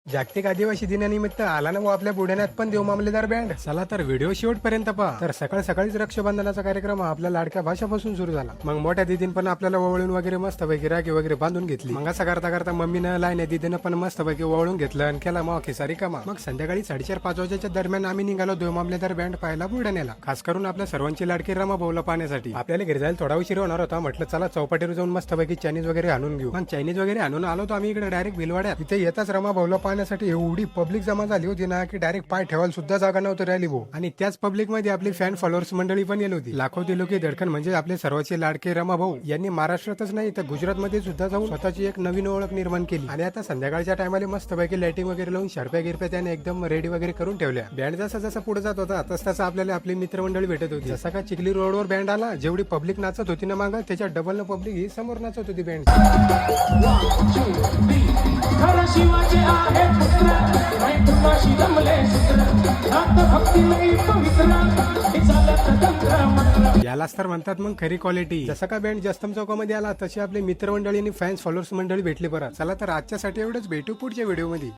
जागतिक आदिवासी दिनानिमित्त आला ना आपल्या बुलढाण्यात पण देव मामलेदार बँड. चला तर व्हिडिओ शेवटपर्यंत पहा. तर सकाळीच रक्षाबंधनाचा कार्यक्रम आपल्या लाडक्या भाषापासून सुरू झाला. मग मोठ्या दिदीन पण आपल्याला ओवळून वगैरे मस्तपैकी राखी वगैरे बांधून घेतली. मग असं करता मम्मीनं लाईन दिदीनं पण मस्तपैकी ओवळून घेतलं आणि केला मग खिसारी कामा. मग संध्याकाळी 4:30-5 वाजेच्या दरम्यान आम्ही निघालो देव मामलेदार बँड पाहायला बुलढाण्याला. खास करून आपल्या सर्वांची लाडकी रमा भाऊला पाहण्यासाठी. आपल्याला घरी जायला थोडा उशीर होणार होता. म्हटलं चला चौपाटीवर जाऊन मस्तपैकी चायनीज वगैरे आणून घेऊ. मग चायनीज वगैरे आणून आलो तर आम्ही इकडे डायरेक्ट भिलवाड्यात. इथे येताच रमा भाऊला पाहण्यासाठी एवढी पब्लिक जमा झाली होती ना की डायरेक्ट पाय ठेवायला सुद्धा जागा नव्हती राहिली भाऊ. आणि त्याच पब्लिक मध्ये आपली फॅन फॉलोअर्स मंडळी पण येली होती. लाखो दिलोकी धडकन म्हणजे आपले सर्वांचे लाडके रमा भाऊ यांनी महाराष्ट्रातच नाही तर गुजरात मध्ये सुद्धा जाऊन स्वतःची एक नवीन ओळख निर्माण केली. आणि आता संध्याकाळच्या टायमाला मस्तपैकी लाइटिंग वगैरे लावून शार्प्या गिरप्या त्याने एकदम रेडी वगैरे करून ठेवल्या. बँड जसा पुढे जात होता तसं आपल्याला आपली मित्रमंडळी भेटत होती. जसा का चिखली रोडवर बँड आला जेवढी पब्लिक नाचत होती ना मागं त्याच्या डबल न पब्लिक ही समोर नाचत होती बँड. यालाच तर म्हणतात मग खरी क्वालिटी. जसं का बँड जस्तम चौकामध्ये आला तशी आपली मित्रमंडळी आणि फॅन्स फॉलोअर्स मंडळी भेटली. परत चला तर आजच्यासाठी एवढंच, भेटू पुढच्या व्हिडिओ मध्ये.